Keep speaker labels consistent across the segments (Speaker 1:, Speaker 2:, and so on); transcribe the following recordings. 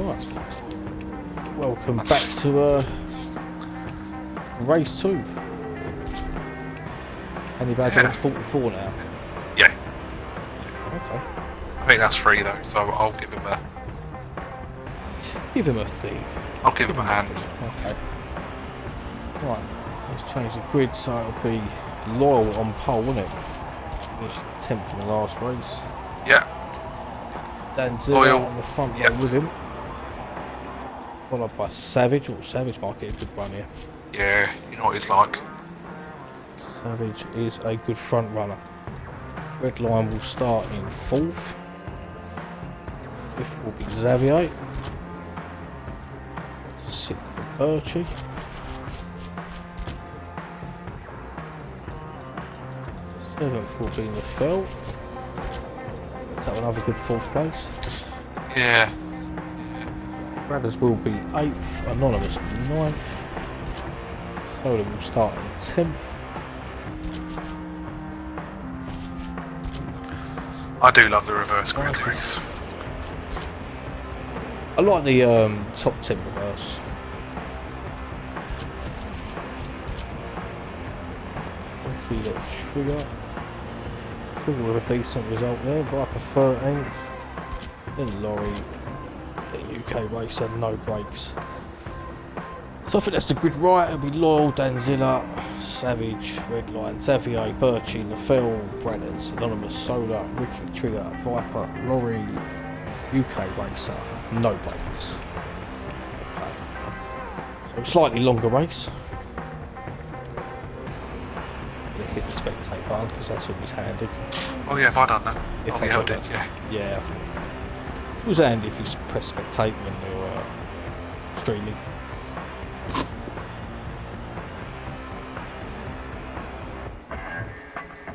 Speaker 1: Right. Welcome back to race 2. Honey Badger wants 44 now.
Speaker 2: Yeah.
Speaker 1: Okay.
Speaker 2: I think that's free though, so I'll give him a.
Speaker 1: Give him a thing.
Speaker 2: I'll give him a hand.
Speaker 1: Okay. Right. Let's change the grid so it'll be Loyal on pole, won't it? Finished 10th in the last race.
Speaker 2: Yeah.
Speaker 1: Danzilla on the front row
Speaker 2: Yep.
Speaker 1: with him. Followed by Savage. Oh, Savage might get a good run here.
Speaker 2: Yeah, you know what he's like.
Speaker 1: Savage is a good front runner. Red line will start in 4th. 5th will be Xavier. 6th for Birchie. 7th will be Nefel. Is that another good 4th place?
Speaker 2: Yeah.
Speaker 1: Brothers will be 8th. Anonymous 9th. Soda will start in 10th.
Speaker 2: I do love the reverse grid race.
Speaker 1: I like the top 10 reverse. Okay, let's trigger. Trigger with a decent result there. Viper 13th. Then Lorry. Then UK racer, no brakes. So I think that's the grid right. It'll be Loyal, Danzilla, Savage, Redline, Xavier, Birchie, Nefel, Brothers, Anonymous, Soda, Ricky, Trigger, Viper, Lorry, UK racer, no brakes. Okay. So slightly longer race. Hit the spectate button because that's always handy.
Speaker 2: Oh yeah, have I done that?
Speaker 1: If
Speaker 2: oh yeah, I did, yeah.
Speaker 1: Yeah, I think it's always handy if you press spectate when you're streaming.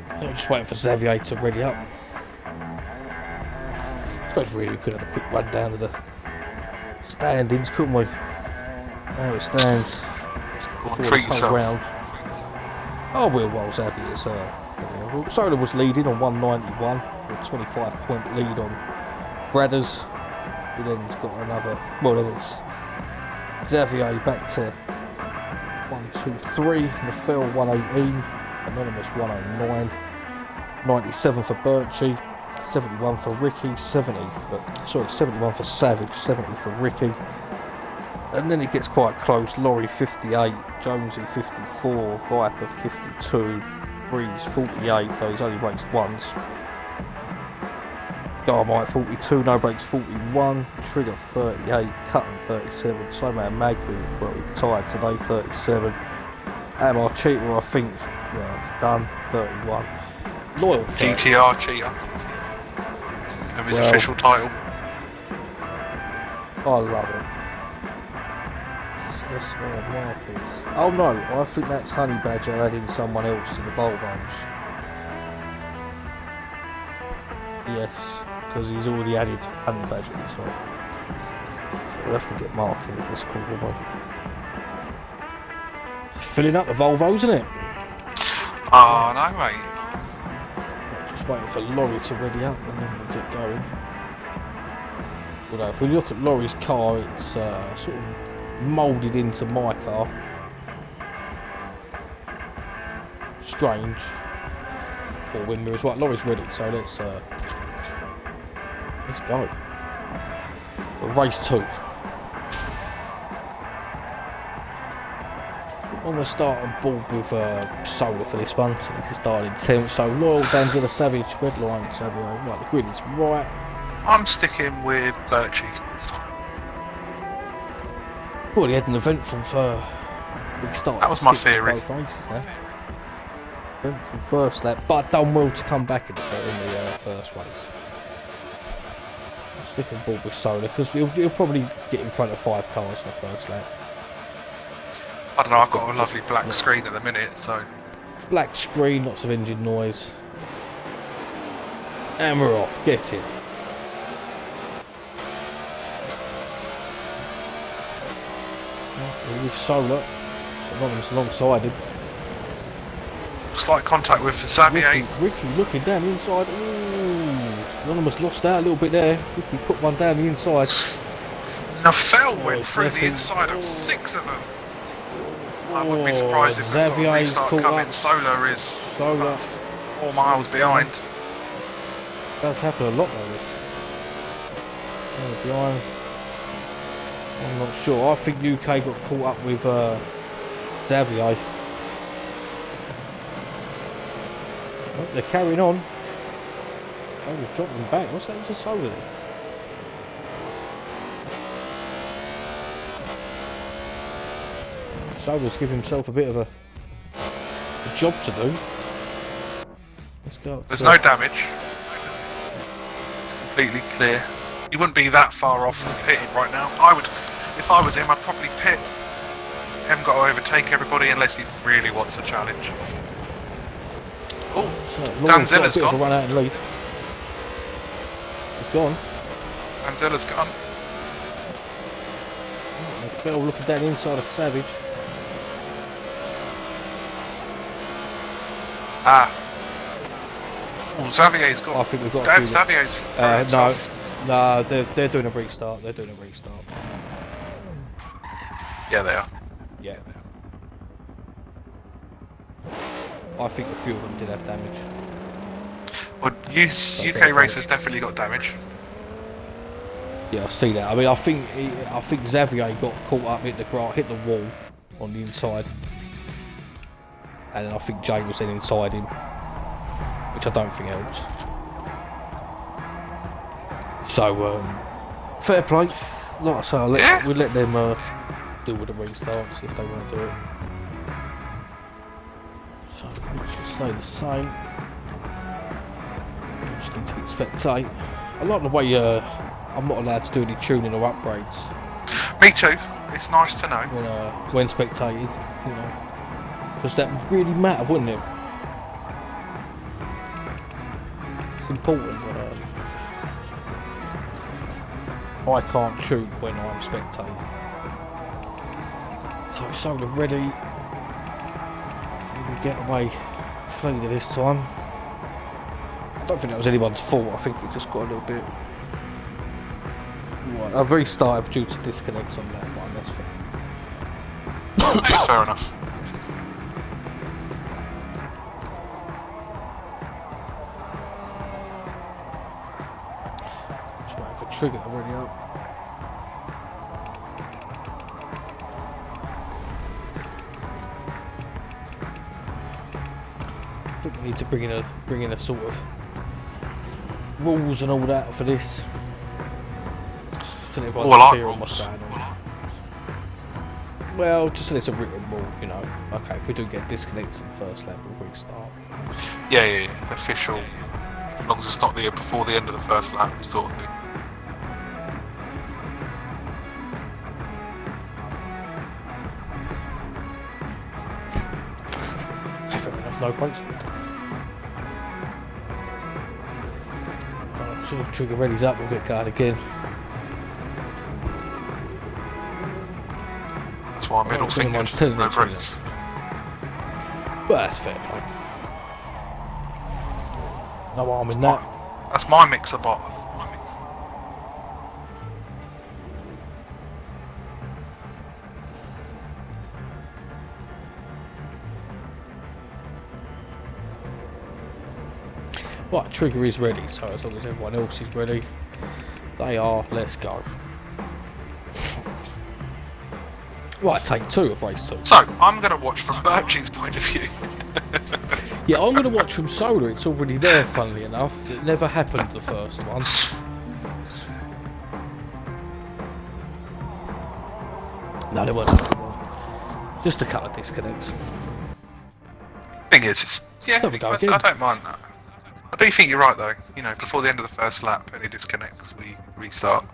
Speaker 1: I'm just waiting for Xavier to ready up. I suppose really we could have a quick run down to the standings, couldn't we? Now it stands.
Speaker 2: Go on, treat yourself.
Speaker 1: Round. Oh, while Xavier's Solar was leading on 191, with a 25-point lead on Bradders. Who then's got another. Well, then it's Xavier back to 123, Nefel 118, Anonymous 109, 97 for Birchie, 71 for Ricky, 71 for Savage, 70 for Ricky. And then it gets quite close. Lorry 58, Jonesy 54, Viper 52, Breeze 48, those only raced once. Garmite 42, no brakes 41, Trigger 38, Cutting 37, Soman Magby, well, we tied today 37. Amar Cheater, I think, done 31. Loyal
Speaker 2: GTR Cheater. And his official title.
Speaker 1: I love it. Oh no, I think that's Honey Badger adding someone else to the Volvos. Yes, because he's already added Honey Badger as well. So we'll have to get Mark in the Discord, won't we? Filling up the Volvos, isn't it?
Speaker 2: Oh no, mate.
Speaker 1: Just waiting for Lorry to ready up and then we'll get going. Although if we look at Lorry's car, it's sort of moulded into my car. Strange. 4-wind mirrors. Right, Lorry's ready, so let's go. Race 2. I'm going to start on board with Solar for this one. So this is starting in 10th. So Loyal, Danzilla, Savage, Redline, Xavier. Right, the grid is right.
Speaker 2: I'm sticking with Birchie this time.
Speaker 1: Well, he had an eventful big start.
Speaker 2: That was my theory.
Speaker 1: Both races now. Eventful first lap, but done well to come back in the first race. Stick on board with Solar because he'll probably get in front of 5 cars in the first lap.
Speaker 2: I don't know, I've got a lovely black screen at the minute, so.
Speaker 1: Black screen, lots of engine noise. And we're off, get in. With Solar, Anonymous alongside him.
Speaker 2: Slight contact with Xavier.
Speaker 1: Ricky looking down the inside. Ooh, Anonymous lost out a little bit there. Ricky put one down the inside.
Speaker 2: Nafel went
Speaker 1: it's
Speaker 2: through the
Speaker 1: messing.
Speaker 2: inside of 6 of them. I wouldn't be surprised if we've got a
Speaker 1: Xavier's
Speaker 2: restart
Speaker 1: caught
Speaker 2: coming.
Speaker 1: up.
Speaker 2: Solar is about 4 miles behind.
Speaker 1: Does happen a lot though. Behind. I'm not sure. I think UK got caught up with Xavier. Oh, they're carrying on. Oh, they've dropped them back. What's happened to Solar? Solar's giving himself a bit of a job to do. Let's go.
Speaker 2: There's no damage. It's completely clear. He wouldn't be that far off from pitting right now. If I was him, I'd probably pit. Haven't got to overtake everybody unless he really wants a challenge. Oh, Danzilla's gone.
Speaker 1: To run out and lead. He's gone.
Speaker 2: Danzilla's gone.
Speaker 1: Phil looking down the inside of Savage.
Speaker 2: Ah. Oh, Xavier's got.
Speaker 1: I think we've got.
Speaker 2: Xavier's.
Speaker 1: No, they're doing a restart. They're doing a restart.
Speaker 2: Yeah, they are.
Speaker 1: Yeah. I think a few of them did have damage.
Speaker 2: Well, UK racers definitely got damage.
Speaker 1: Yeah, I see that. I mean, I think Xavier got caught up, hit the wall on the inside, and then I think Jay was then inside him, which I don't think helps. So, fair play. Like I say, we'll let them deal with the restarts if they want to do it. So we should stay the same. Just need to spectate. I like the way I'm not allowed to do any tuning or upgrades.
Speaker 2: Me too. It's nice to know.
Speaker 1: When spectated, you know, because that would really matter, wouldn't it? It's important. I can't shoot when I'm spectating. So Solar ready. Hopefully we get away cleaner this time. I don't think that was anyone's fault. I think it just got a little bit. Right, I've restarted due to disconnects on that one. That's fair.
Speaker 2: It's fair enough.
Speaker 1: Just waiting for trigger already up. I think we need to bring in a sort of rules and all that for this. So everyone's clear on what's going on. Well, just so it's a written rule, you know. Okay, if we do get disconnected in the first lap, we'll restart.
Speaker 2: Yeah. Official. As long as it's not before the end of the first lap, sort of thing.
Speaker 1: Fair enough, no points. As soon as trigger ready's up, we'll get going again.
Speaker 2: That's why middle finger, no brakes.
Speaker 1: Well, that's fair play. No harm in that.
Speaker 2: That's my mixer bot.
Speaker 1: Right, trigger is ready, so as long as everyone else is ready, they are. Let's go. Right, take 2 of race 2.
Speaker 2: So, I'm going to watch from Birchie's point of view.
Speaker 1: Yeah, I'm going to watch from Solar. It's already there, funnily enough. It never happened the first one. No, there wasn't. Just a couple of disconnects.
Speaker 2: Thing is, I don't mind that. I do think you're right though. You know, before the end of the first lap, any disconnects, we restart.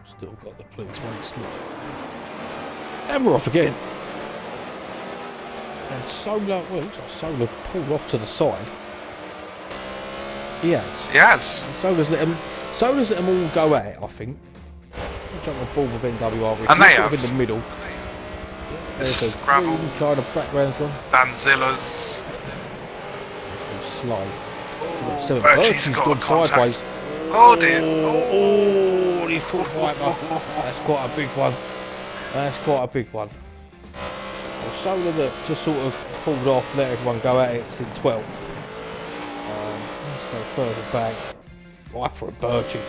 Speaker 1: Still got the please wait slip. And we're off again. And Solar, well, looks like Solar pulled off to the side. He has.
Speaker 2: He has.
Speaker 1: Solar's let them all go out, I think. Jump the ball with NWR.
Speaker 2: And they have.
Speaker 1: In the middle.
Speaker 2: This gravel.
Speaker 1: Kind of background's gone.
Speaker 2: Danzilla's.
Speaker 1: Slow. Seven.
Speaker 2: Birchie's got a
Speaker 1: gone
Speaker 2: contact.
Speaker 1: sideways.
Speaker 2: Oh dear.
Speaker 1: Oh, he's caught Viper. That's quite a big one. That's quite a big one. Well, Solar that just sort of pulled off, let everyone go at it, it's in 12th. Let's go further back. Viper and Birchie.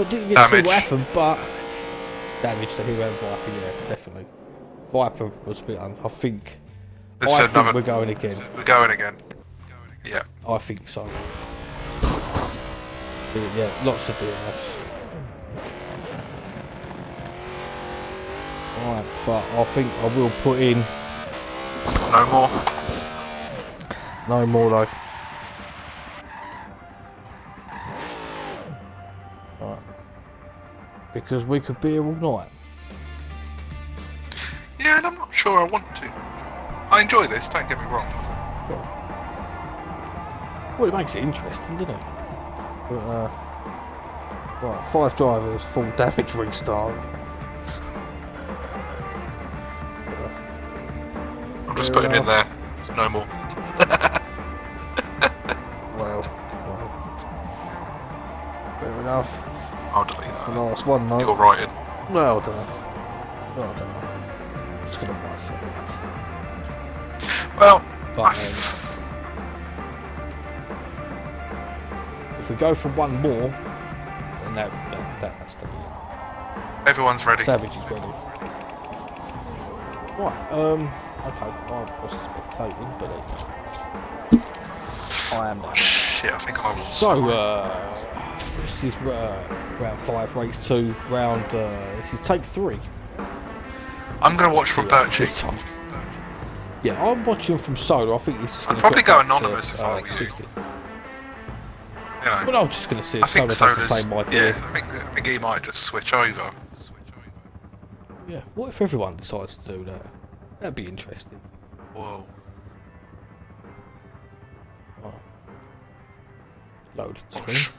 Speaker 1: Didn't get to see what happened, but damage to hero and Viper, yeah, definitely. Viper was a bit I think we're going again.
Speaker 2: We're going again. Yeah.
Speaker 1: I think so. Yeah, lots of DNFs. Right, but I think I will put in...
Speaker 2: No more?
Speaker 1: No more though. Right. Because we could be here all night.
Speaker 2: Yeah, and I'm not sure I want to. I enjoy this, don't get me wrong.
Speaker 1: Well, it makes it interesting, doesn't it? But, right, 5 drivers, full damage restart.
Speaker 2: I'm just putting in there. No more.
Speaker 1: well, fair enough.
Speaker 2: I'll delete
Speaker 1: That's
Speaker 2: that.
Speaker 1: the last one, though.
Speaker 2: You're writing.
Speaker 1: Well done. Well done. Just gonna write fair enough.
Speaker 2: Well,
Speaker 1: But, if we go for one more, then that has to be it.
Speaker 2: everyone's ready.
Speaker 1: Savage is ready. Right, okay, I wasn't spectating, but I am now.
Speaker 2: Shit, I think I will.
Speaker 1: So, this is round 5, race 2, this is take 3.
Speaker 2: I'm going to watch from Birchie.
Speaker 1: This time. Yeah, I'm watching from Solo. I think this is going
Speaker 2: I'd
Speaker 1: to
Speaker 2: probably go anonymous if I were you.
Speaker 1: 60.
Speaker 2: You know,
Speaker 1: Well, I'm just going to see
Speaker 2: I
Speaker 1: if
Speaker 2: think
Speaker 1: Solo does the
Speaker 2: Sola's,
Speaker 1: same idea.
Speaker 2: yeah, I think he might just switch over.
Speaker 1: Yeah, what if everyone decides to do that? That'd be interesting.
Speaker 2: Whoa.
Speaker 1: Oh. Loaded screen.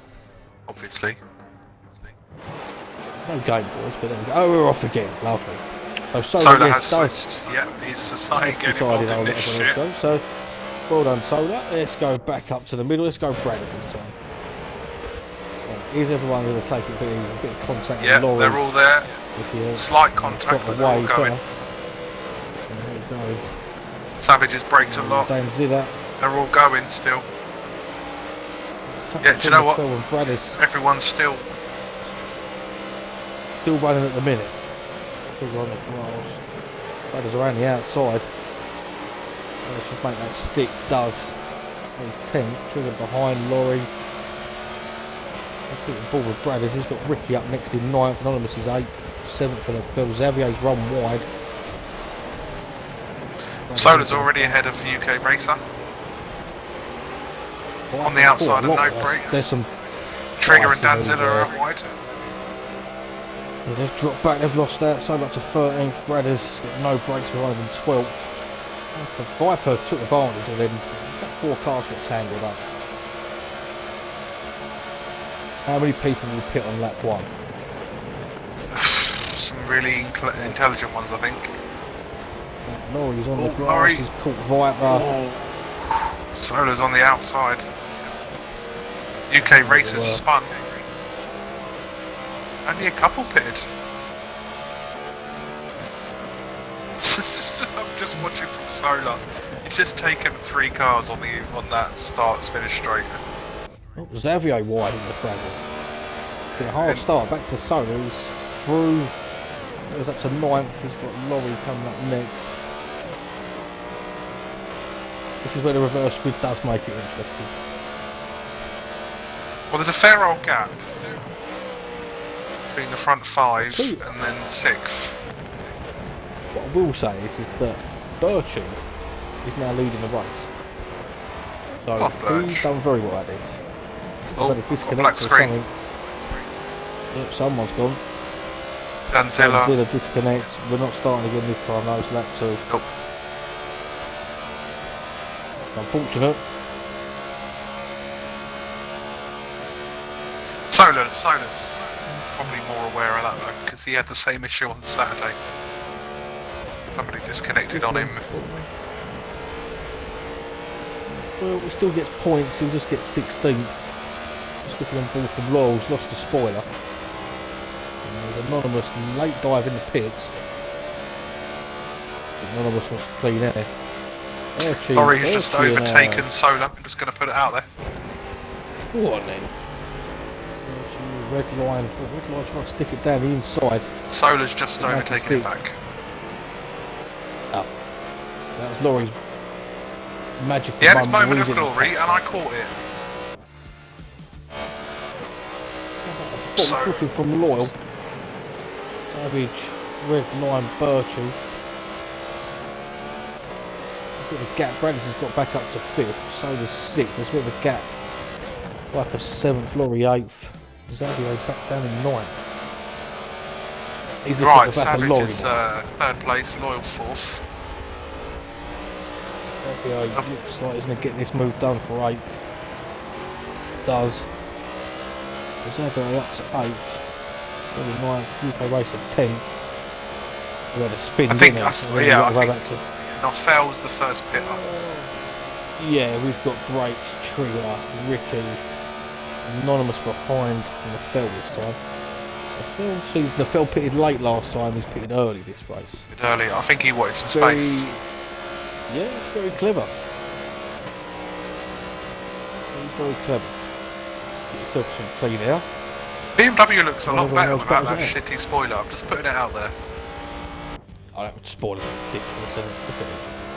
Speaker 2: Obviously.
Speaker 1: No Game Boys, but there we go. Oh, we're off again. Lovely. So
Speaker 2: Solar
Speaker 1: yes,
Speaker 2: has switched. Yeah, he's decided to get involved in this shit.
Speaker 1: So, well done, Solar. Let's go back up to the middle. Let's go Bradders this time. Right, is everyone going to take a bit of contact
Speaker 2: Yeah,
Speaker 1: with Laurie?
Speaker 2: they're all there. Slight contact, but they're all going.
Speaker 1: There we go.
Speaker 2: Savage has braked a lot.
Speaker 1: Danzilla.
Speaker 2: They're all going still. Yeah, do you know what?
Speaker 1: Bradders
Speaker 2: Everyone's still.
Speaker 1: running at the minute. Still on the grass. Bradders around the outside. They should make that stick. Does. He's 10th. Trigger behind Laurie. Let's keep the ball with Bradders. He's got Ricky up next in 9th. Anonymous is 8th. 7th for the field. Xavier's run wide.
Speaker 2: Solar's already ahead of the UK racer. On the outside and no brakes.
Speaker 1: There's some
Speaker 2: Trigger and Danzilla are out wide.
Speaker 1: Yeah, they've dropped back, they've lost that. So up to 13th. Bradders got no brakes behind them 12th. The Viper took advantage of them. 4 cars got tangled up. How many people will pit on lap 1?
Speaker 2: Some really intelligent ones, I think.
Speaker 1: Laurie's on the grass,
Speaker 2: Laurie.
Speaker 1: he's caught Viper.
Speaker 2: Solar's on the outside. UK racers spun. Only a couple pitted. I'm just watching from Solar. He's just taken 3 cars on that finish straight.
Speaker 1: Oh, Xavier wide in the gravel. Been a hard start, back to Solar, who's through. Goes up to 9th, he's got Laurie coming up next. This is where the reverse grid does make it interesting.
Speaker 2: Well, there's a fair old gap between the front 5 and then 6th.
Speaker 1: What I will say is that Birchie is now leading the race. So he's done very well at this.
Speaker 2: Oh,
Speaker 1: a disconnect
Speaker 2: black screen.
Speaker 1: Something. Yep, someone's gone.
Speaker 2: Danzilla
Speaker 1: disconnect. We're not starting again this time though, so lap 2.
Speaker 2: Nope.
Speaker 1: Unfortunate.
Speaker 2: Solar's probably more aware of that though, because he had the same issue on Saturday. Somebody disconnected on him.
Speaker 1: Well, he still gets points, he'll just get 16th. Just looking on board from Laurel's, lost the spoiler. There's Anonymous late dive in the pits. Anonymous wants to clean air.
Speaker 2: Laurie's just overtaken Solar. I'm just going to put it out there.
Speaker 1: Go on then. Red line. Red line trying to stick it down the inside.
Speaker 2: Solar's just overtaken it back.
Speaker 1: Oh. That was Laurie's magical
Speaker 2: He had his moment of glory and I caught it.
Speaker 1: So looking from Loyal. Savage, Red Line, Birchie. The gap. Brandis has got back up to 5th. So there's 6th. There's a bit of a gap. Like a 7th, Laurie 8th. Xavier back down in 9th. He's
Speaker 2: right, Savage is 3rd place, Loyal 4th.
Speaker 1: Xavier looks like he's going to get this move done for 8th. Does. Xavier up to 8th. Laurie 9th. UK race at 10th. We had a spin.
Speaker 2: I think that's, yeah, I think Noffel's the first pit up.
Speaker 1: Yeah, we've got Drake, Trigger, Ricky, Anonymous behind Noffel this time. Noffel pitted late last time, he's pitted early this race.
Speaker 2: Early, I think he wanted some space.
Speaker 1: Yeah, it's very clever. He's very clever. Get yourself some clean air.
Speaker 2: BMW looks a lot better without that shitty spoiler, I'm just putting it out there.
Speaker 1: Oh, that spoiler's ridiculous, isn't it? Look at it.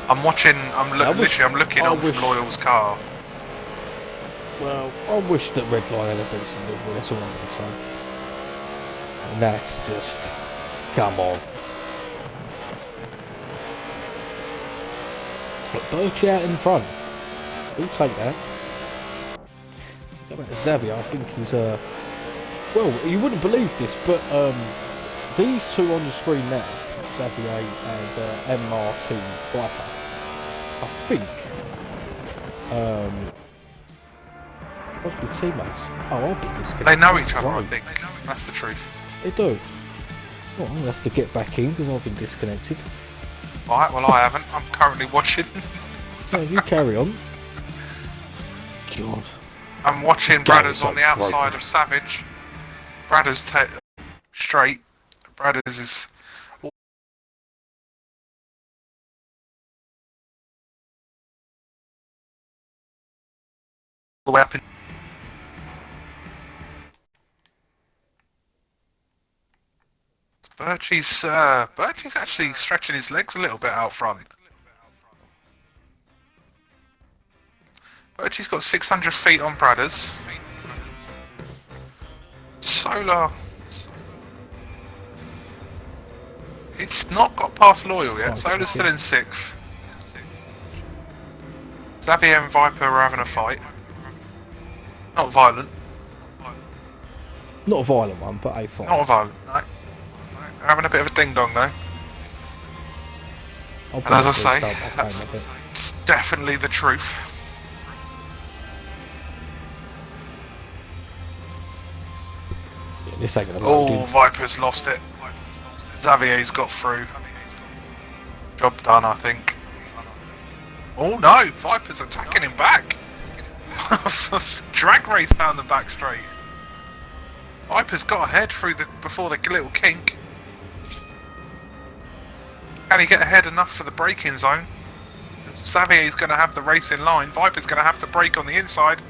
Speaker 2: I'm watching, I'm looking on from Loyal's car.
Speaker 1: Well, I wish that Red Line had a decent livery, that's all I'm going to say. And that's just... come on. But Birchie out in front. We'll take that. Go back to Xavier, I think he's... well, you wouldn't believe this, but these two on the screen now, Xavier and MRT Viper, I think must be teammates. Oh, I'll be disconnected.
Speaker 2: They know each other, I think. That's the truth.
Speaker 1: They do. Well, I'm going to have to get back in because I've been disconnected.
Speaker 2: Alright, well I haven't. I'm currently watching.
Speaker 1: No, you carry on. God.
Speaker 2: I'm watching Bradders on the outside of Savage. Bradders straight. Bradders is... the way up in... Birchie's actually stretching his legs a little bit out front. Birchie's got 600 feet on Bradders. Solar... it's not got past Loyal yet. Solar's still in 6th. Xavier and Viper are having a fight. Not violent.
Speaker 1: Not a violent one, but a fight.
Speaker 2: Not a violent, no. They're having a bit of a ding-dong though. And as I say, that's definitely the truth.
Speaker 1: Yeah, this ain't gonna
Speaker 2: oh, Viper's lost it. Xavier's got through. Job done, I think. Oh no, Viper's attacking him back. Drag race down the back straight. Viper's got ahead through before the little kink. Can he get ahead enough for the braking zone? Xavier's going to have the race in line. Viper's going to have to brake on the inside.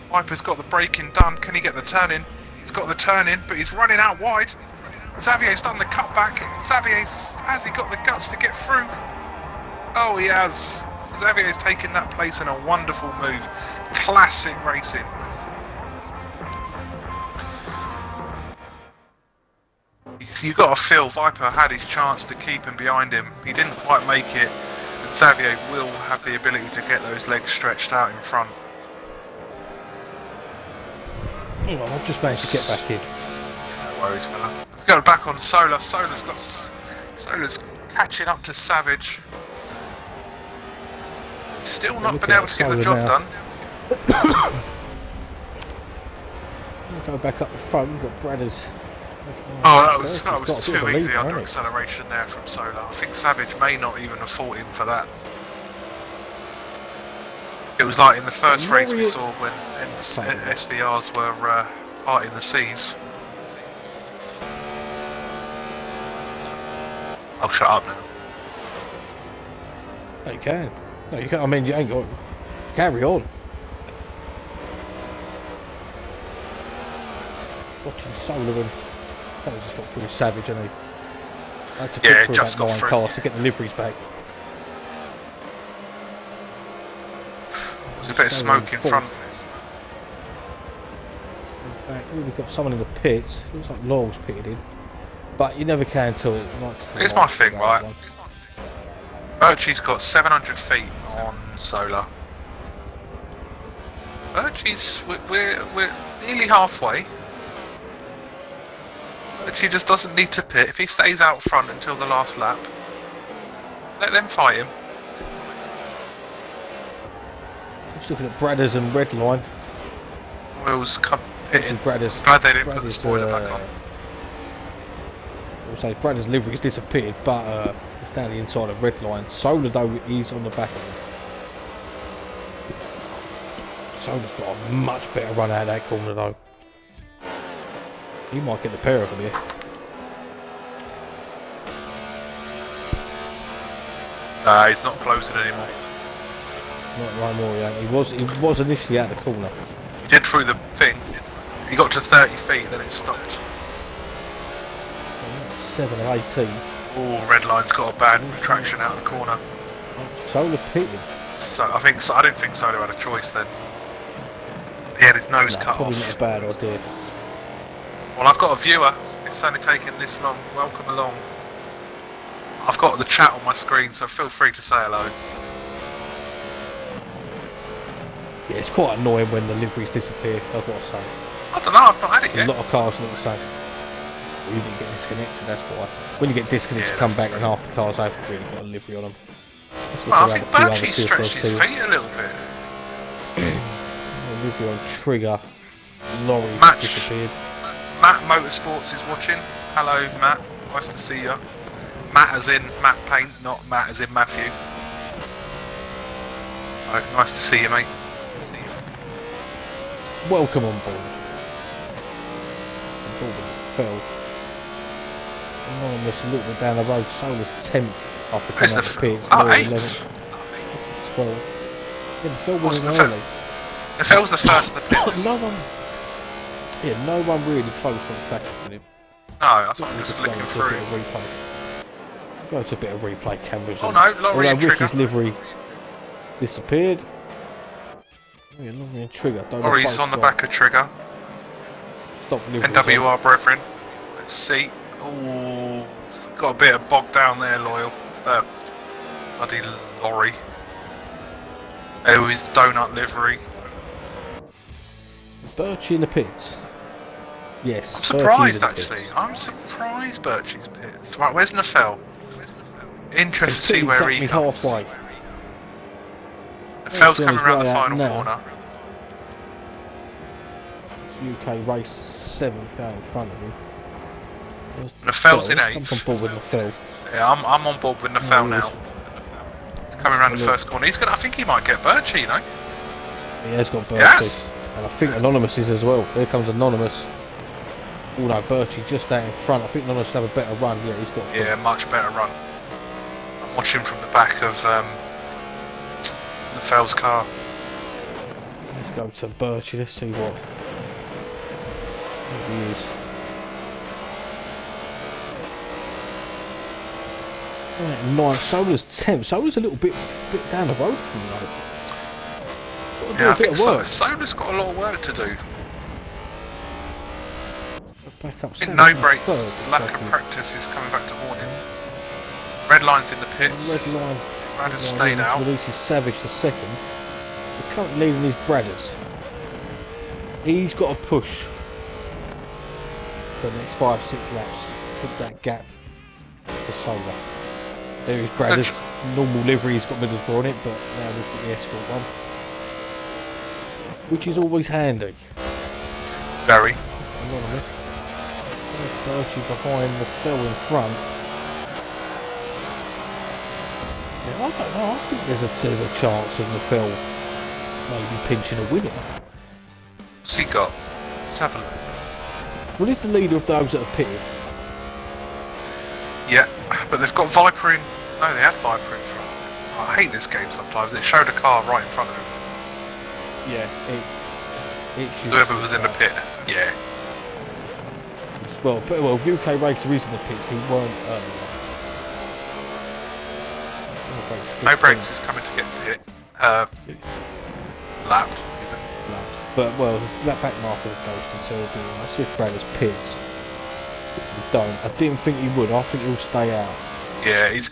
Speaker 2: Viper's got the braking done. Can he get the turn in? He's got the turn in, but he's running out wide. Xavier's done the cutback. Has he got the guts to get through? Oh, he has. Xavier's taken that place in a wonderful move. Classic racing. You've got to feel Viper had his chance to keep him behind him. He didn't quite make it. And Xavier will have the ability to get those legs stretched out in front.
Speaker 1: Hang on, I've just managed to get back in.
Speaker 2: No worries, fella. Let's go back on Solar. Solar's catching up to Savage. Still not been able to get the job done.
Speaker 1: Go back up the front, we've got Bradders.
Speaker 2: Oh, that was too easy under acceleration there from Solar. I think Savage may not even have fought him for that. It was like in the first race we
Speaker 1: Laurie-
Speaker 2: saw when SVRs were parting the seas. I'll shut up now.
Speaker 1: No, you can. No, you can't. I mean, you ain't got. Carry on. Watching Sullivan. That was just got through savage, and he had to
Speaker 2: Yeah,
Speaker 1: fit through
Speaker 2: just
Speaker 1: about
Speaker 2: got
Speaker 1: 9
Speaker 2: through.
Speaker 1: cars to get the liveries back.
Speaker 2: There's a bit of smoke in front.
Speaker 1: In fact, we've got someone in the pits. Looks like Laurel's pitted in. But you never can tell it.
Speaker 2: Here's my thing, right? Birchie's got 700 feet on solar. Birchie's, we're nearly halfway. Birchie just doesn't need to pit. If he stays out front until the last lap, let them fight him.
Speaker 1: Just looking at Bradders and Redline.
Speaker 2: Will's come pitting.
Speaker 1: Bradders.
Speaker 2: Glad they didn't put the spoiler back on.
Speaker 1: I'll say Bradders' livery's disappeared, but it's down the inside of Redline. Solar, though, is on the back of him. Solar's got a much better run out of that corner, though. He might get the pair of them here.
Speaker 2: He's not closing anymore.
Speaker 1: Not right more, yeah. He was initially out of the corner.
Speaker 2: He did through the thing. He got to 30 feet, then it stopped.
Speaker 1: 7 or 18.
Speaker 2: Oh, Redline's got a bad retraction out of the corner.
Speaker 1: Solar pitted.
Speaker 2: So I didn't think Solo had a choice then. He had his nose cut
Speaker 1: probably
Speaker 2: off.
Speaker 1: not a bad idea.
Speaker 2: Well, I've got a viewer. It's only taken this long. Welcome along. I've got the chat on my screen, so feel free to say hello.
Speaker 1: Yeah, it's quite annoying when the liveries disappear, I've got to say.
Speaker 2: I don't know, I've not had it
Speaker 1: A
Speaker 2: yet.
Speaker 1: lot of cars look the same. You didn't get disconnected, that's why. When you get disconnected, you come back and half the cars haven't really got a livery on them.
Speaker 2: Well, I think Birchie stretched his feet a little bit.
Speaker 1: Livery on Trigger. Lorry disappeared.
Speaker 2: Matt Motorsports is watching. Hello, Matt. Nice to see you. Matt as in Matt Paint, not Matt as in Matthew. Nice to see you, mate.
Speaker 1: Welcome on board. Fell. Anonymous a little bit down the road. Solar's 10th after coming out the pits.
Speaker 2: Oh,
Speaker 1: 11th. 12. Yeah, Phil was early.
Speaker 2: If it was the first of the pits.
Speaker 1: no one really close on track with him.
Speaker 2: No, I thought I was just looking through.
Speaker 1: Go to a bit of replay cameras.
Speaker 2: Oh no, Lorry and
Speaker 1: Ricky's
Speaker 2: Trigger.
Speaker 1: livery disappeared. Yeah, Lorry and Trigger.
Speaker 2: Lorry's on the back of Trigger.
Speaker 1: Stop livery.
Speaker 2: NWR brethren. Let's see. Ooh, got a bit of bog down there, loyal. Bloody Lorry. There was his donut livery.
Speaker 1: Birchie in the pits. Yes.
Speaker 2: I'm surprised actually. I'm surprised Birchie's pits. Right, where's Nafel? Interested to see where he comes.
Speaker 1: Halfway.
Speaker 2: Nafel's coming around the final corner.
Speaker 1: UK race 7th going in front of him.
Speaker 2: Nafel's in 8th.
Speaker 1: I'm on board with Nafel.
Speaker 2: Yeah, I'm on board with Nafel now. He's coming around the first corner. He's gonna. I think he might get Birchie, you know.
Speaker 1: He has got Birchie.
Speaker 2: Yes.
Speaker 1: And I think Anonymous is as well. Here comes Anonymous. Oh no, Birchie just out in front. I think Anonymous will have a better run. Yeah, he's got.
Speaker 2: Yeah, much better run. I'm watching from the back of Nafel's car.
Speaker 1: Let's go to Birchie. Let's see what he is. Right, 9th. Solar's 10th. Solar's a little bit down the road from you, though.
Speaker 2: Yeah, I think Solar's got a lot of work to do.
Speaker 1: Back up.
Speaker 2: No brakes, lack of practice is coming back to haunt him. Redline's in the pits. Bradders stayed out.
Speaker 1: Releases Savage the second. We're currently leading these Bradders. He's got to push for the next 5-6 laps. Put that gap for Solar. There is Bradders. Normal livery, he's got Middlesbrough on it, but now we've got the Escort one. Which is always handy.
Speaker 2: Very.
Speaker 1: Birchie behind the Phil in front. Yeah, I don't know. I think there's a chance of the Phil maybe pinching a winner.
Speaker 2: What's he got? Let's have a look.
Speaker 1: Well, he's the leader of those that are pitted.
Speaker 2: Yeah, but they've got Viper in. No, they had Viper in front. I hate this game sometimes. It showed a car right in front of him.
Speaker 1: Yeah,
Speaker 2: Whoever was in the pit. Yeah.
Speaker 1: Well, UK Racer is in the pits. He weren't earlier.
Speaker 2: No brakes is coming to get pit. Lapped.
Speaker 1: But well, that back marker goes until I see if Brad has pits. If he don't, I didn't think he would. I think he'll stay out.
Speaker 2: Yeah, he's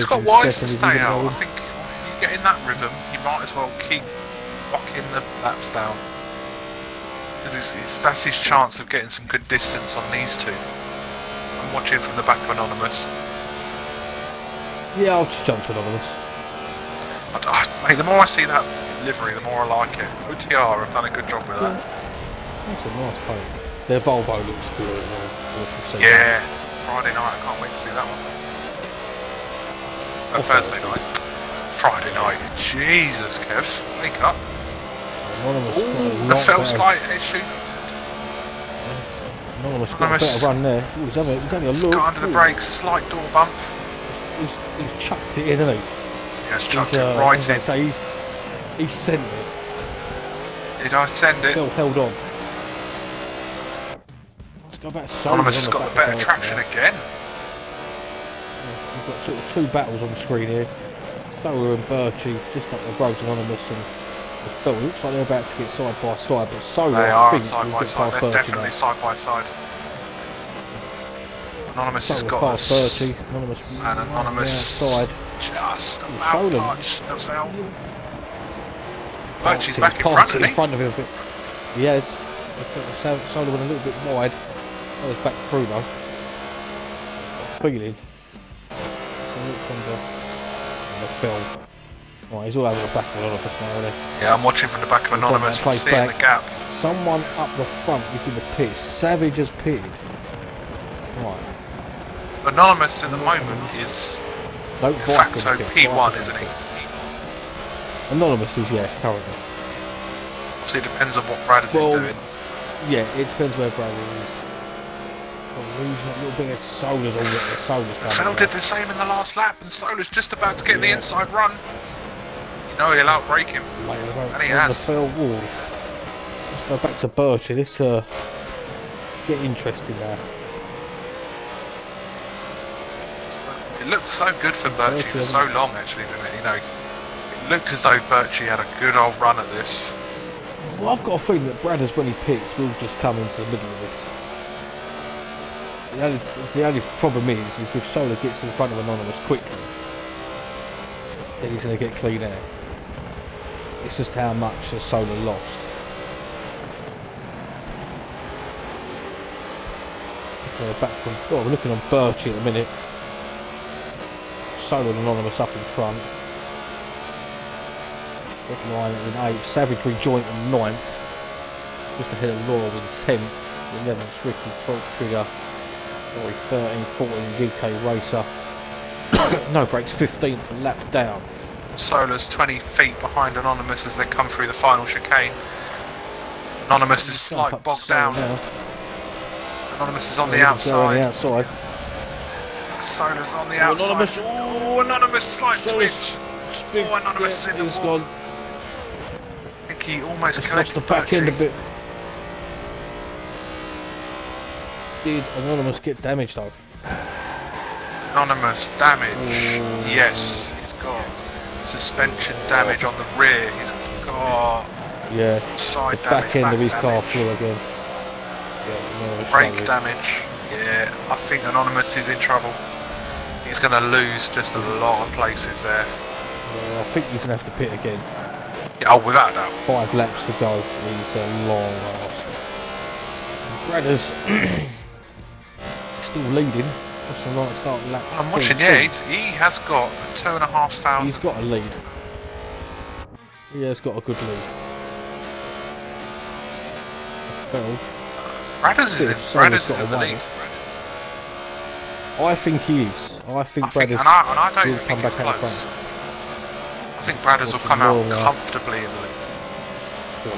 Speaker 2: got wise to stay out. I think you get in that rhythm, you might as well keep walking the laps down. That's his chance of getting some good distance on these two. I'm watching from the back of Anonymous.
Speaker 1: Yeah, I'll just jump to Anonymous.
Speaker 2: Mate, the more I see that livery, the more I like it. OTR have done a good job with that.
Speaker 1: That's a nice paint. Their Volvo looks good.
Speaker 2: Yeah, Friday night, I can't wait to see that one. Thursday night. Friday night. Jesus, Kev, wake up. Ooh, the fell slight issue.
Speaker 1: Anonymous got a better run there. Ooh, he's only a look.
Speaker 2: Got under the brakes, slight door bump.
Speaker 1: He's chucked it in, hasn't he?
Speaker 2: Yeah, he's chucked it right in.
Speaker 1: So he's sent it.
Speaker 2: Did I send it?
Speaker 1: Still held on. Let's go back.
Speaker 2: Anonymous has got the better traction again.
Speaker 1: We've got sort of two battles on the screen here. Solar and Birchie just up the road, Anonymous and Phil. It looks like they're about to get side by side, but Solar,
Speaker 2: they are side by side. They're definitely side by side. Anonymous has got us.
Speaker 1: Anonymous
Speaker 2: and Anonymous
Speaker 1: side.
Speaker 2: Just about touched the Phil. Birchie's back in front of him.
Speaker 1: A bit. He has. Solar went a little bit wide. That was back through though. Feeling. From the film. Right, he's all over the back of Anonymous now, isn't he?
Speaker 2: Yeah, I'm watching from the back of Anonymous. I'm seeing the gap.
Speaker 1: Someone up the front is in the pit. Savage has pitted. Right.
Speaker 2: Anonymous in the moment is de facto P1, isn't he?
Speaker 1: Anonymous is, yeah, currently.
Speaker 2: Obviously, it depends on what Bradders is doing.
Speaker 1: Yeah, it depends where Bradders is. Losing a little bit of Solar's
Speaker 2: Phil did the same in the last lap, and Solar's just about to get the inside run. You know he'll outbrake him, and he has.
Speaker 1: Let's go back to Birchie. Let's get interesting now.
Speaker 2: It looked so good for Birchie for so long, actually, didn't it? You know, it looked as though Birchie had a good old run at this.
Speaker 1: Well, I've got a feeling that Bradders, when he pits, will just come into the middle of this. The only problem is if Solar gets in front of Anonymous quickly, then he's going to get clean air. It's just how much has Solar lost. Back from, we're looking on Birchie at the minute. Solar and Anonymous up in front. Red Line in 8th, Savage rejoint in 9th. Just ahead of Laurel in 10th. 11th, Ricky, 12th, Trigger. 13, 14, UK Racer. No brakes, 15th, lap down.
Speaker 2: Solar's 20 feet behind Anonymous as they come through the final chicane. Anonymous is slight bogged down. Now. Anonymous is on the outside. Solar's on the outside.
Speaker 1: Anonymous.
Speaker 2: Oh, Anonymous, slight twitch. Oh, Anonymous in the wall. I think he almost collected
Speaker 1: the back end a bit. Did Anonymous get damaged though?
Speaker 2: Anonymous damage. Yes, he's got suspension damage on the rear. He's got side
Speaker 1: the back
Speaker 2: damage,
Speaker 1: end of his
Speaker 2: damage.
Speaker 1: car flew again.
Speaker 2: Brake damage. Yeah, I think Anonymous is in trouble. He's going to lose just a lot of places there.
Speaker 1: I think he's going to have to pit again.
Speaker 2: Yeah, oh, without a doubt.
Speaker 1: 5 laps to go. He's a long last. Bradders still leading. What's the right start lap?
Speaker 2: I'm watching. Yeah, he has got 2,500.
Speaker 1: He's got a lead. He has got a good lead.
Speaker 2: Bradders is in the lead.
Speaker 1: I think he is. I think Bradders
Speaker 2: and I don't
Speaker 1: will
Speaker 2: think
Speaker 1: come
Speaker 2: it's
Speaker 1: back out
Speaker 2: close.
Speaker 1: front.
Speaker 2: I think Bradders will come out comfortably in the lead.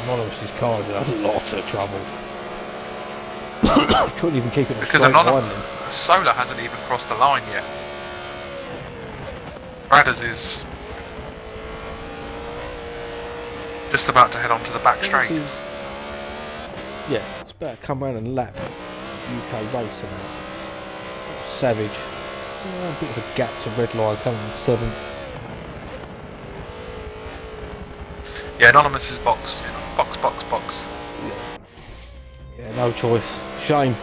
Speaker 1: Anonymous's car had a lot of trouble. Couldn't even keep it in a
Speaker 2: Because
Speaker 1: straight line then.
Speaker 2: Solar hasn't even crossed the line yet. Bradders is just about to head onto the back straight.
Speaker 1: Yeah, it's about to come round and lap UK racing now. Savage. A bit of a gap to red line coming in 7th.
Speaker 2: Yeah, Anonymous is box. Box.
Speaker 1: Yeah, no choice. Shame.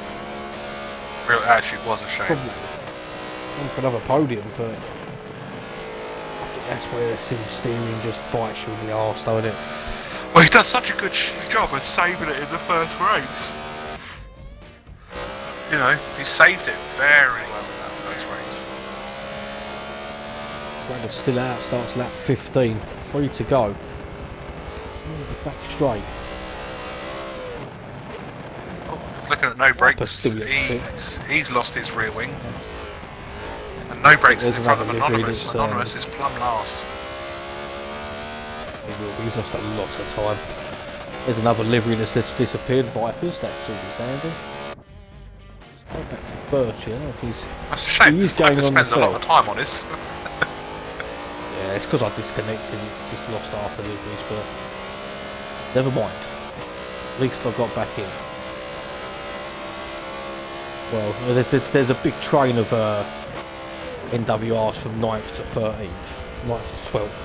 Speaker 2: Actually, it was a shame.
Speaker 1: Probably on for another podium, but I think that's where the sim steering just bites you in the arse, don't it?
Speaker 2: Well, he does such a good job of saving it in the first race. You know, he saved it very well in that first race.
Speaker 1: Brandon's still out, starts lap 15. 3 to go. Back straight.
Speaker 2: Just looking at no brakes, he's lost his rear wing. And no brakes is in front of Anonymous. Anonymous is plumb last.
Speaker 1: He's lost a lot of time. There's another livery that's disappeared, Vipers, that's always handy. Let's go back to Birch, I don't know if he's...
Speaker 2: That's a shame, Viper spends a lot of time on this.
Speaker 1: Yeah, it's because I disconnected, it's just lost half the liveries, but... Never mind. At least I got back in. Well, there's a big train of NWRs from 9th to 13th, 9th to 12th.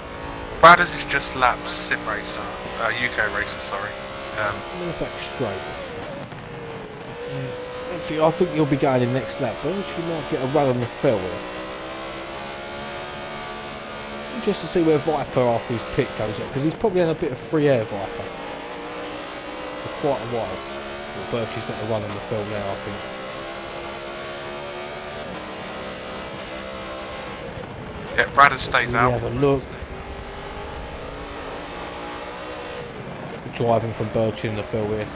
Speaker 2: Bradders is just lapped sim racer, UK racer, sorry.
Speaker 1: Back straight. I think you'll be going in next lap, but you might get a run on the fill here. Just to see where Viper after his pit goes up, because he's probably had a bit of free air, Viper. For quite a while. Well, Birchie's got a run on the fill now, I think.
Speaker 2: Yeah, Bradders stays out.
Speaker 1: Have a look. Driving from Birchie in the fill here.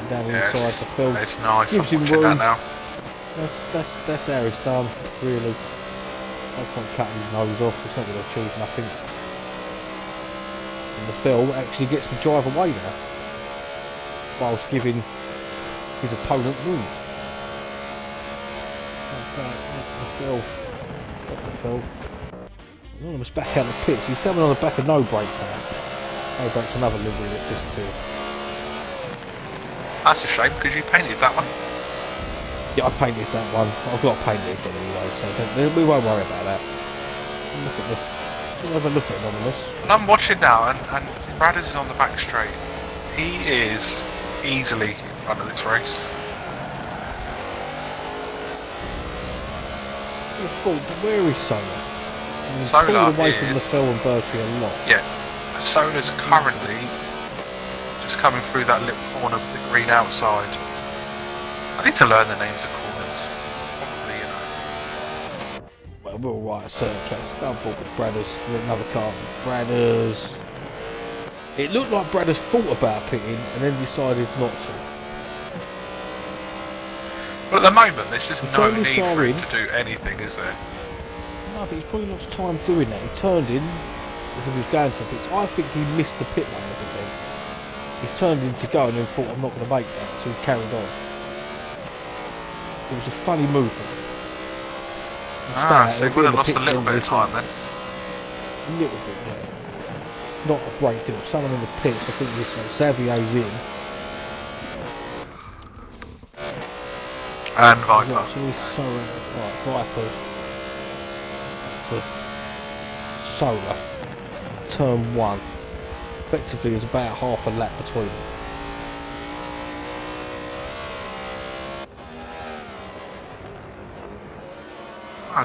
Speaker 1: Down inside the fill.
Speaker 2: It's nice,
Speaker 1: Gives
Speaker 2: I'm watching that now.
Speaker 1: That's how it's done, really. No point cutting his nose off, it's not going to achieve nothing. And the Phil actually gets to drive away now, whilst giving his opponent room. The Phil. Anonymous back out the pits, he's coming on the back of no brakes now. No brakes, another livery that's disappeared.
Speaker 2: That's a shame, because you painted that one.
Speaker 1: Yeah, I painted that one. I've got to paint it again anyway, so we won't worry about that. Look at this. We'll have a look at Anonymous.
Speaker 2: And I'm watching now, and Bradders is on the back straight. He is easily in front of this race.
Speaker 1: Where is Solar?
Speaker 2: Solar
Speaker 1: away
Speaker 2: is...
Speaker 1: from the Phil and Berkeley a lot.
Speaker 2: Yeah. Solar's currently just coming through that little corner with the green outside. I need to learn the names of corners. Probably, you know.
Speaker 1: Well, we're alright at certain tracks. Go bought with Bradders. Another car. Bradders. It looked like Bradders thought about pitting and then decided not to.
Speaker 2: But at the moment, there's just no need for him to do anything, is there?
Speaker 1: No, but he's probably lost time doing that. He turned in as if he was going to pits. I think he missed the pit lane a bit then. He turned in to go and then thought, I'm not going to make that, so he carried on. It was a funny movement.
Speaker 2: So he would have lost a little bit of time then.
Speaker 1: A little bit, yeah. Not a great deal. Someone in the pits, I think this one, Xavier's in.
Speaker 2: And Viper.
Speaker 1: Right, so he's Viper. Solar. Turn 1. Effectively, there's about half a lap between them.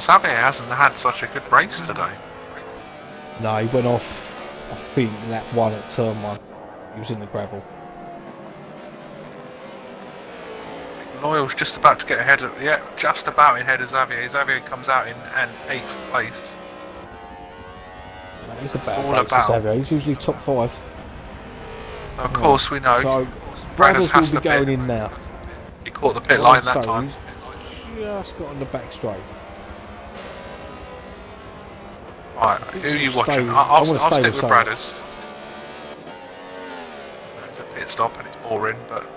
Speaker 2: Xavier hasn't had such a good race today.
Speaker 1: No, he went off, I think, lap 1 at turn 1. He was in the gravel.
Speaker 2: Loyal's just about to get ahead of... Yeah, just about ahead of Xavier. Xavier comes out in 8th place.
Speaker 1: He's a bad race for Xavier. He's usually top 5.
Speaker 2: Of course, we know.
Speaker 1: So,
Speaker 2: Bradders has
Speaker 1: will be going in now.
Speaker 2: He caught the pit line that time.
Speaker 1: He's just got on the back straight.
Speaker 2: Right, who are you watching? I'll stick with Bradders. pit stop and it's boring, but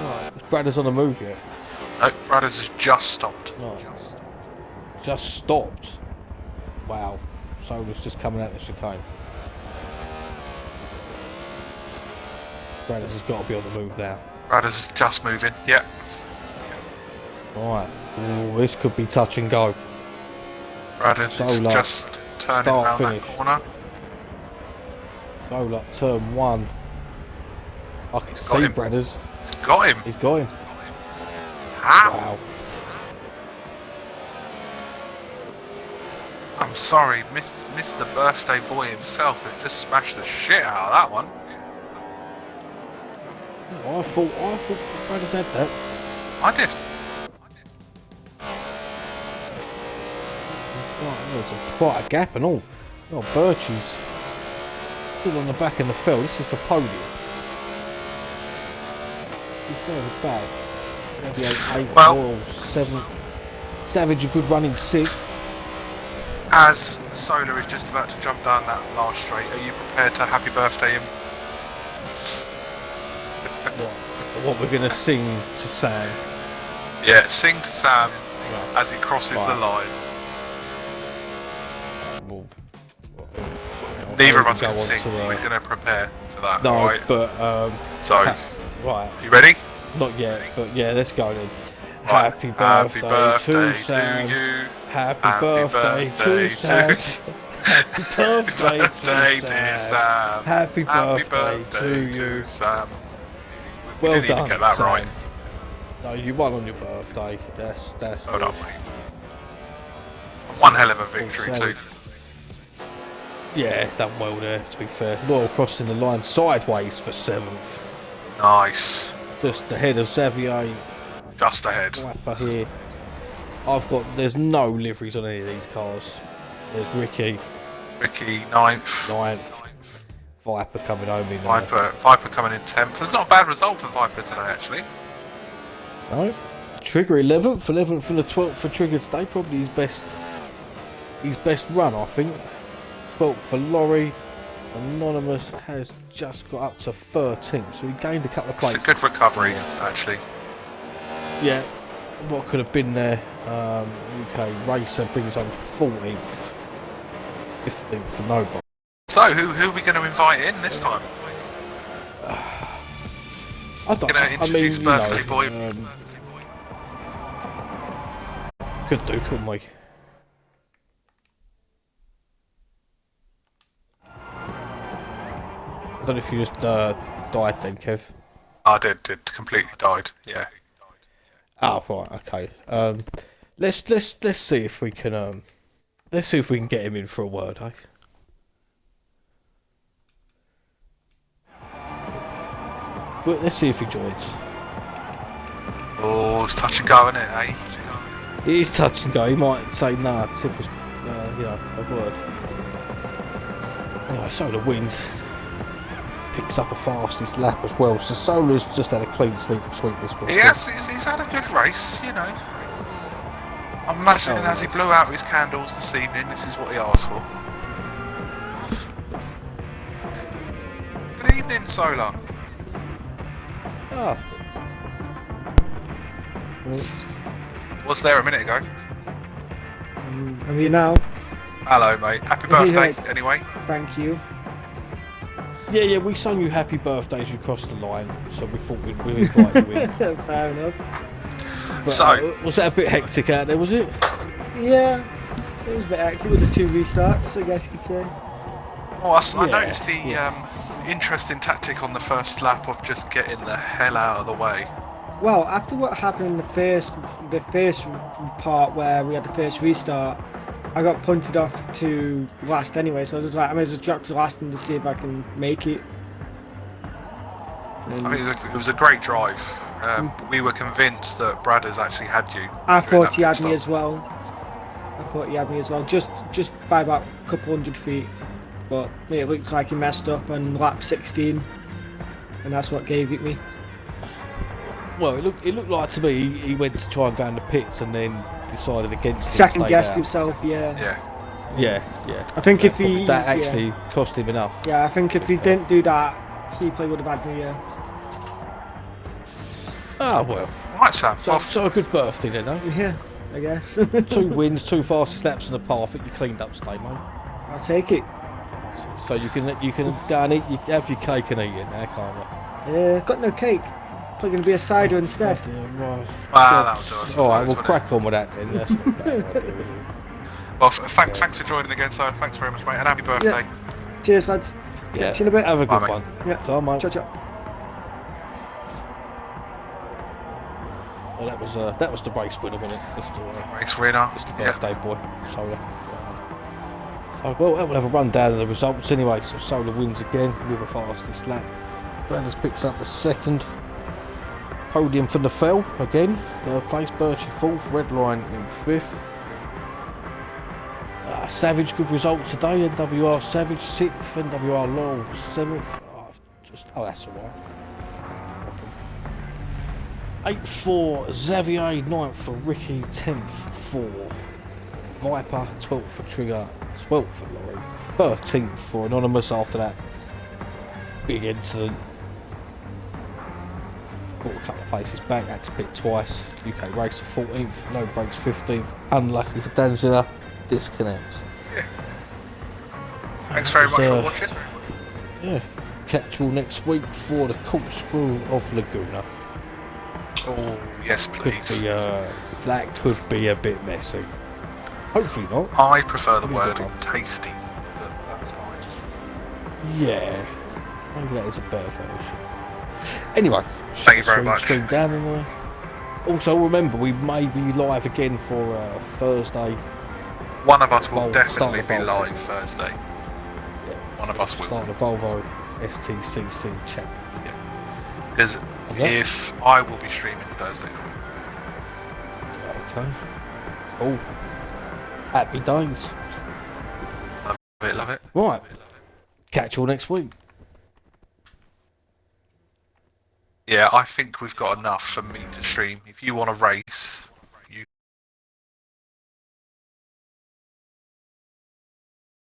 Speaker 1: Right, is Bradders on the move yet?
Speaker 2: no, Bradders has just stopped.
Speaker 1: Right. Just stopped. Wow. Solar's just coming out the chicane. Bradders has got to be on the move now.
Speaker 2: Bradders is just moving. Yeah.
Speaker 1: Right. Ooh, this could be touch and go.
Speaker 2: Bradders is
Speaker 1: Solar,
Speaker 2: just turning
Speaker 1: start,
Speaker 2: around
Speaker 1: finish.
Speaker 2: that corner.
Speaker 1: Solar, turn 1. I can
Speaker 2: He's
Speaker 1: see
Speaker 2: got him.
Speaker 1: Bradders.
Speaker 2: He's got him.
Speaker 1: He's got him.
Speaker 2: How?
Speaker 1: Wow.
Speaker 2: I'm sorry, Mr. Birthday Boy himself had just smashed the shit out of that one.
Speaker 1: I thought Bradders had that.
Speaker 2: I did.
Speaker 1: Right, there's quite a gap and all. Oh, Birchie's still on the back in the field. This is for podium. He's further back. Maybe 8th
Speaker 2: Well-
Speaker 1: or 7th. Savage a good run in 6th.
Speaker 2: As Solar is just about to jump down that last straight, are you prepared to happy birthday him?
Speaker 1: What we're going to sing to Sam.
Speaker 2: Yeah, sing to Sam
Speaker 1: Right.
Speaker 2: as he crosses the line.
Speaker 1: Well,
Speaker 2: Neither of
Speaker 1: we'll
Speaker 2: us
Speaker 1: go
Speaker 2: can
Speaker 1: on
Speaker 2: sing.
Speaker 1: to,
Speaker 2: We're going to prepare for that,
Speaker 1: no,
Speaker 2: alright?
Speaker 1: but
Speaker 2: So,
Speaker 1: right,
Speaker 2: you ready?
Speaker 1: not yet, but yeah, let's go then.
Speaker 2: Right.
Speaker 1: Happy birthday to Sam.
Speaker 2: you.
Speaker 1: Happy birthday to Sam. Happy birthday to Sam. Happy birthday to you.
Speaker 2: Sam. We
Speaker 1: Well
Speaker 2: didn't even
Speaker 1: done,
Speaker 2: get that
Speaker 1: Sam.
Speaker 2: right.
Speaker 1: No, you won on your birthday. That's
Speaker 2: Hold
Speaker 1: good.
Speaker 2: on, mate. One hell of a victory
Speaker 1: Sam.
Speaker 2: too.
Speaker 1: Yeah, done well there, to be fair. Loyal crossing the line sideways for 7th.
Speaker 2: Nice.
Speaker 1: Just ahead of Xavier.
Speaker 2: Just ahead.
Speaker 1: Wiper here. There's no liveries on any of these cars. There's Ricky,
Speaker 2: Ricky 9th.
Speaker 1: 9th. Viper coming home in
Speaker 2: Viper coming in 10th. That's not a bad result for Viper today, actually.
Speaker 1: No. Trigger 11th. 11th and the 12th for Trigger today. Probably his best run, I think. 12th for Laurie. Anonymous has just got up to 13th, so he gained a couple of places.
Speaker 2: It's a good recovery, actually.
Speaker 1: Yeah, what could have been there. UK Racer brings on 14th. 15th for nobody.
Speaker 2: So, who are we going to invite in this time?
Speaker 1: I don't
Speaker 2: Going to introduce Birthday Boy.
Speaker 1: Could do, couldn't we? I don't know if you just died then, Kev.
Speaker 2: I did completely died. Yeah.
Speaker 1: Oh right, okay. Let's see if we can get him in for a word, eh? Well, let's see if he joins.
Speaker 2: Oh, it's touch and go, isn't it, eh?
Speaker 1: It is touch and go. He might say nah, tip us, a word. Anyway, Solar wins. Picks up a fastest lap as well. So Solar's just had a clean sweep this week.
Speaker 2: He's had a good race, you know. I'm imagining as he blew out his candles this evening, this is what he asked for. Good evening, Solar.
Speaker 1: Ah.
Speaker 2: Was there a minute ago.
Speaker 3: I'm here now.
Speaker 2: Hello, mate. Happy birthday, anyway.
Speaker 3: Thank you.
Speaker 1: Yeah, we sung you happy birthday as you crossed the line, so we thought we'd invite you in.
Speaker 3: Fair enough.
Speaker 1: But,
Speaker 2: So,
Speaker 1: was that a bit hectic out there, was it?
Speaker 3: Yeah, it was a bit active with the 2 restarts, I guess you could say.
Speaker 2: well, I noticed the interesting tactic on the first lap of just getting the hell out of the way.
Speaker 3: Well, after what happened in the first part where we had the first restart, I got punted off to last anyway, so I was just like, I may as well drop to last and just see if I can make it.
Speaker 2: I mean, it was a great drive. We were convinced that Bradders actually had you.
Speaker 3: I
Speaker 2: during
Speaker 3: thought
Speaker 2: that
Speaker 3: he had
Speaker 2: pit
Speaker 3: me
Speaker 2: stop.
Speaker 3: as well. Just by about a couple hundred feet. But it looked like he messed up on lap 16, and that's what gave it me.
Speaker 1: Well, it looked like to me he went to try and go in the pits and then decided against it.
Speaker 3: Second guessed himself, yeah.
Speaker 2: Yeah.
Speaker 1: Yeah, yeah.
Speaker 3: I think
Speaker 1: So
Speaker 3: if he-
Speaker 1: that
Speaker 3: yeah.
Speaker 1: actually cost him enough.
Speaker 3: Yeah, I think if he didn't do that, he probably would have had me.
Speaker 1: Ah, well.
Speaker 2: Right, Sam.
Speaker 1: So a good birthday then, huh?
Speaker 3: Yeah, I guess.
Speaker 1: 2 wins, 2 fastest laps on the par. I think you cleaned up today, mate.
Speaker 3: I'll take it.
Speaker 1: So you can go and eat, have your cake and eat it now, can't you?
Speaker 3: Yeah, got no cake. Probably gonna be a cider instead.
Speaker 1: Right.
Speaker 2: That'll do us.
Speaker 1: Alright, we'll crack on with that then. That's not a bad idea, is it?
Speaker 2: Well, thanks for joining again, Simon. Thanks very much, mate, and happy birthday.
Speaker 3: Cheers, lads.
Speaker 1: Yeah,
Speaker 3: See you in a bit.
Speaker 1: have a good
Speaker 2: Bye, mate.
Speaker 1: one.
Speaker 3: Yeah.
Speaker 1: So, mate.
Speaker 3: Ciao, ciao.
Speaker 1: Well, that was the race winner, wasn't it? Mr.
Speaker 2: Race winner.
Speaker 1: Mr. Birthday boy, Solar. So, well, we'll have a rundown of the results anyway. So Solar wins again with a fastest lap. Brandis picks up the second. Podium for Nafel again. Third place. Birchie fourth. Redline in fifth. Savage, good result today. NWR Savage sixth. NWR Laurel seventh. Oh, that's alright. 8th for Xavier, 9th for Ricky, 10th for Viper, 12th for Trigger, 12th for Laurie, 13th for Anonymous after that big incident. Brought a couple of places back, had to pit twice. UK Racer 14th, no brakes 15th. Unlucky for Danzilla, disconnect.
Speaker 2: Yeah. Thanks very much for watching.
Speaker 1: Yeah, catch you all next week for the corkscrew of Laguna.
Speaker 2: Oh, yes, please.
Speaker 1: That could be a bit messy. Hopefully not.
Speaker 2: I prefer the
Speaker 1: Maybe
Speaker 2: wording
Speaker 1: not.
Speaker 2: tasty. That's fine.
Speaker 1: Yeah. Maybe that is a better version. Anyway.
Speaker 2: Thank you very much.
Speaker 1: Stream down and, also remember, we may be live again for Thursday.
Speaker 2: One of us will
Speaker 1: Volvo,
Speaker 2: definitely
Speaker 1: start
Speaker 2: be
Speaker 1: the Volvo.
Speaker 2: live Thursday.
Speaker 1: Yeah.
Speaker 2: One of us will.
Speaker 1: Start the Volvo STCC chat.
Speaker 2: Because if I will be streaming Thursday night.
Speaker 1: Okay. Cool. Happy days.
Speaker 2: Love it.
Speaker 1: Right. Catch you all next week.
Speaker 2: Yeah, I think we've got enough for me to stream. If you want to race,